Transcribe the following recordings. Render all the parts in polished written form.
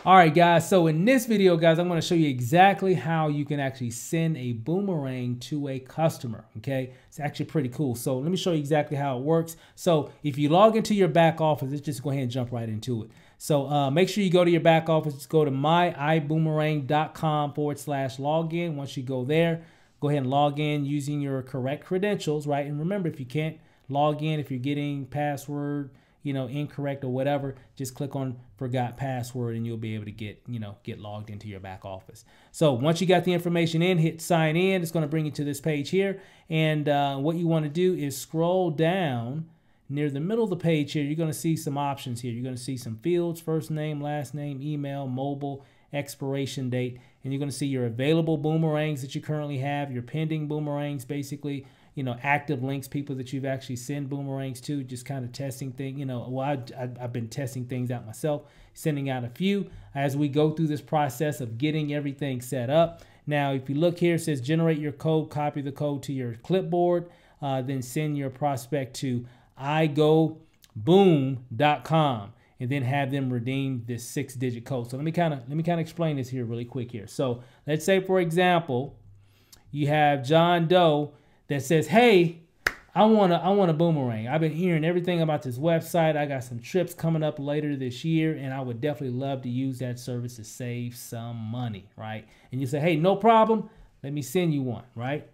All right, guys. So in this video, guys, I'm going to show you exactly how you can actually send a boomerang to a customer. Okay, it's actually pretty cool. So let me show you exactly how it works. So if you log into your back office, let's just go ahead and jump right into it. So make sure you go to your back office. Just go to iBuumerang.com/login. Once you go there, go ahead and log in using your correct credentials, right? And remember, if you can't log in, if you're getting password, incorrect or whatever, just click on forgot password and you'll be able to get logged into your back office. So once you got the information in, hit sign in. It's going to bring you to this page here. And what you want to do is scroll down near the middle of the page here. You're going to see some options here. You're going to see some fields: first name, last name, email, mobile, expiration date, and you're going to see your available boomerangs that you currently have, your pending boomerangs, basically, active links, people that you've actually sent boomerangs to, just kind of testing things. I've been testing things out myself, sending out a few as we go through this process of getting everything set up. Now, if you look here, it says generate your code, copy the code to your clipboard, then send your prospect to iBuumerangs.com and then have them redeem this 6-digit code. So let me kind of explain this here really quick here. So let's say, for example, you have John Doe that says, hey, I want a boomerang. I've been hearing everything about this website. I got some trips coming up later this year, and I would definitely love to use that service to save some money, right? And you say, hey, no problem. Let me send you one, right?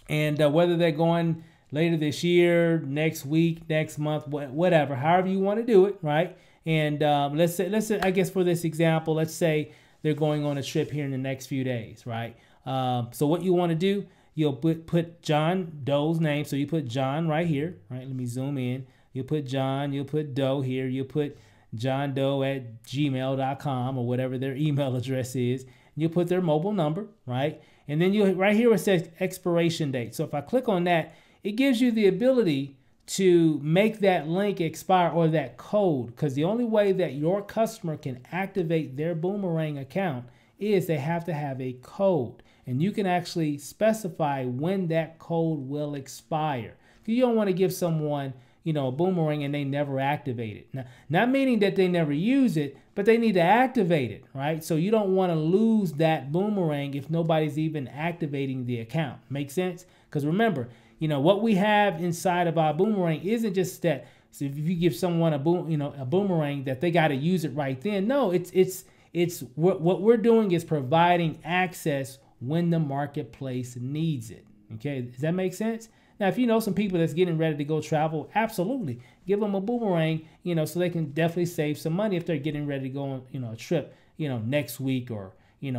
And whether they're going later this year, next week, next month, whatever, however you want to do it, right? And let's say, I guess for this example, let's say they're going on a trip here in the next few days, right? So what you want to do, you'll put John Doe's name. So you put John right here, right? Let me zoom in. You'll put John, you'll put Doe here. You'll put John Doe at gmail.com or whatever their email address is. You'll put their mobile number, right? And then right here it says expiration date. So if I click on that, it gives you the ability to make that link expire or that code, because the only way that your customer can activate their boomerang account is they have to have a code. And you can actually specify when that code will expire. You don't want to give someone, a boomerang and they never activate it. Now, not meaning that they never use it, but they need to activate it, right? So you don't want to lose that boomerang if nobody's even activating the account. Make sense? Because remember, what we have inside of our boomerang isn't just that. So if you give someone a boomerang that they got to use it right then. No, it's what we're doing is providing access when the marketplace needs it. Okay, does that make sense? Now, if you know some people that's getting ready to go travel, absolutely give them a boomerang, so they can definitely save some money if they're getting ready to go on, a trip, next week or,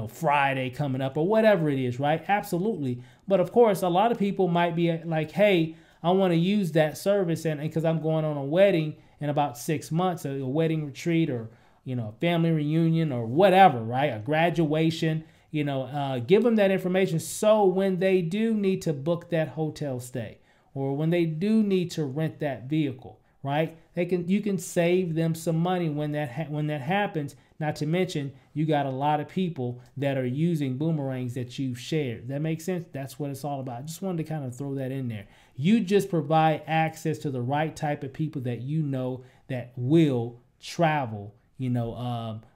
Friday coming up or whatever it is, right? Absolutely. But of course, a lot of people might be like, hey, I want to use that service and because I'm going on a wedding in about 6 months, a wedding retreat or, a family reunion or whatever, right? A graduation. Give them that information so when they do need to book that hotel stay or when they do need to rent that vehicle, right? You can save them some money when that happens. Not to mention, you got a lot of people that are using boomerangs that you've shared. That makes sense? That's what it's all about. I just wanted to kind of throw that in there. You just provide access to the right type of people that that will travel,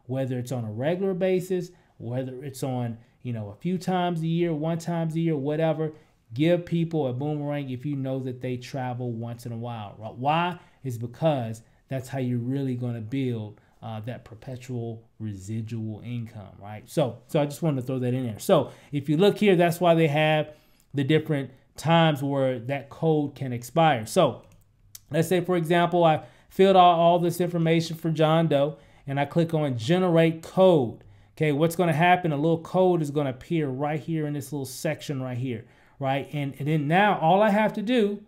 whether it's on a regular basis, whether it's on, a few times a year, one time a year, whatever. Give people a boomerang if you know that they travel once in a while. Right? Why? Is because that's how you're really going to build that perpetual residual income, right? So I just wanted to throw that in there. So if you look here, that's why they have the different times where that code can expire. So let's say, for example, I filled out all this information for John Doe and I click on generate code. Okay, what's going to happen? A little code is going to appear right here in this little section right here, right? And then now all I have to do,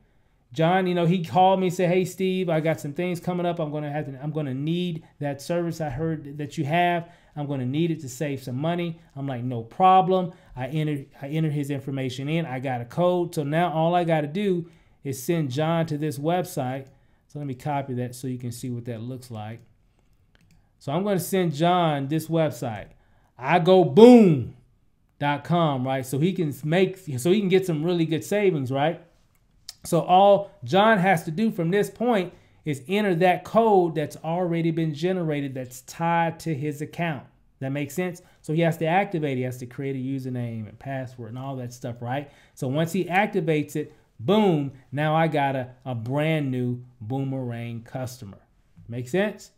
John, he called me and said, hey, Steve, I got some things coming up. I'm going to need that service I heard that you have. I'm going to need it to save some money. I'm like, no problem. I entered his information in. I got a code. So now all I got to do is send John to this website. So let me copy that so you can see what that looks like. So I'm going to send John this website, iBuumerangs.com, right? So he can get some really good savings, right? So all John has to do from this point is enter that code that's already been generated that's tied to his account. That makes sense? So he has to activate. He has to create a username and password and all that stuff, right? So once he activates it, boom, now I got a brand new Boomerang customer. Make sense?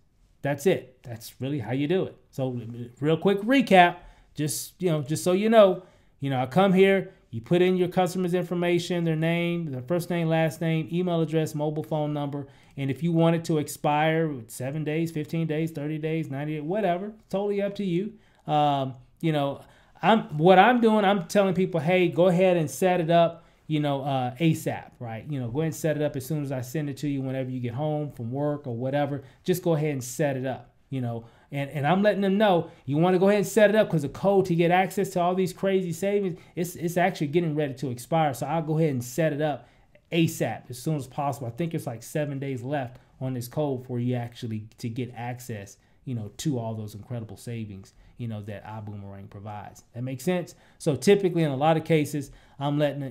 That's it. That's really how you do it. So real quick recap, just so you know, I come here, you put in your customer's information, their name, their first name, last name, email address, mobile phone number. And if you want it to expire 7 days, 15 days, 30 days, 90 days, whatever, totally up to you. What I'm doing, I'm telling people, hey, go ahead and set it up, ASAP, right? Go ahead and set it up as soon as I send it to you whenever you get home from work or whatever. Just go ahead and set it up, And I'm letting them know you want to go ahead and set it up because the code to get access to all these crazy savings, it's actually getting ready to expire. So I'll go ahead and set it up ASAP as soon as possible. I think it's like 7 days left on this code for you actually to get access, to all those incredible savings, that iBuumerang provides. That makes sense? So typically in a lot of cases, I'm letting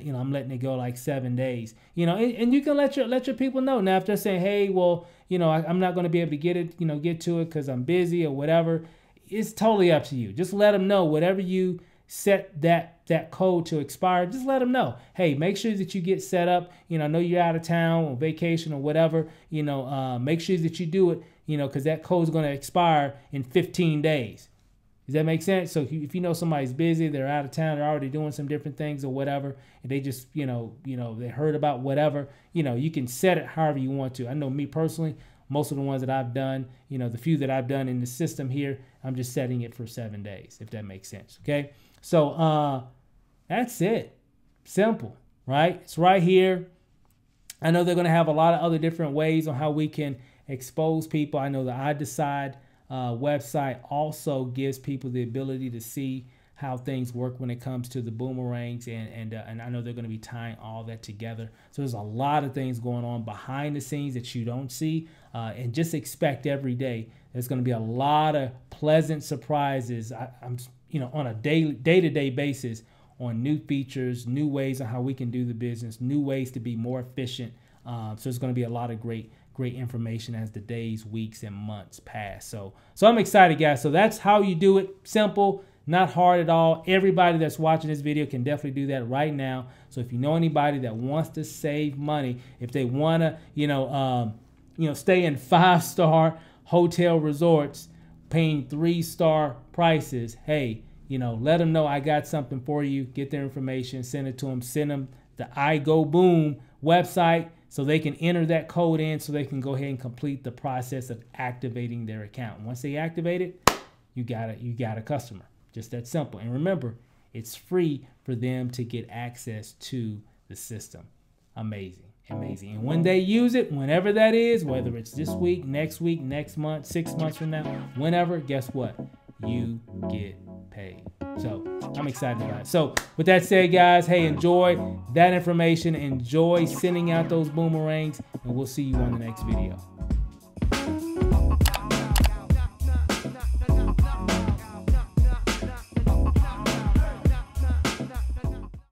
it go like 7 days, and you can let your people know. Now, if they're saying, hey, well, I'm not going to be able to get to it because I'm busy or whatever, it's totally up to you. Just let them know whatever you set that code to expire, just let them know. Hey, make sure that you get set up. I know you're out of town or vacation or whatever, make sure that you do it, because that code is going to expire in 15 days. Does that make sense? So if you know somebody's busy, they're out of town, they're already doing some different things or whatever, and they just, they heard about whatever, you can set it however you want to. I know me personally, most of the ones that I've done, the few that I've done in the system here, I'm just setting it for 7 days, if that makes sense. Okay. So that's it. Simple, right? It's right here. I know they're going to have a lot of other different ways on how we can expose people. I know the iDecide website also gives people the ability to see how things work when it comes to the boomerangs, and I know they're going to be tying all that together. So there's a lot of things going on behind the scenes that you don't see, and just expect every day there's going to be a lot of pleasant surprises. I'm on a day-to-day basis on new features, new ways on how we can do the business, new ways to be more efficient. So there's going to be a lot of great information as the days, weeks, and months pass. So I'm excited, guys. So that's how you do it. Simple, not hard at all. Everybody that's watching this video can definitely do that right now. So if you know anybody that wants to save money, if they want to, stay in 5-star hotel resorts, paying 3-star prices, hey, let them know I got something for you. Get their information, send it to them, send them the iBuumerang website so they can enter that code in so they can go ahead and complete the process of activating their account. Once they activate it, you got a customer. Just that simple. And remember, it's free for them to get access to the system. Amazing. And when they use it, whenever that is, whether it's this week, next month, 6 months from now, whenever, guess what? You get paid. So I'm excited about it. So with that said, guys, hey, enjoy that information. Enjoy sending out those boomerangs, and we'll see you on the next video.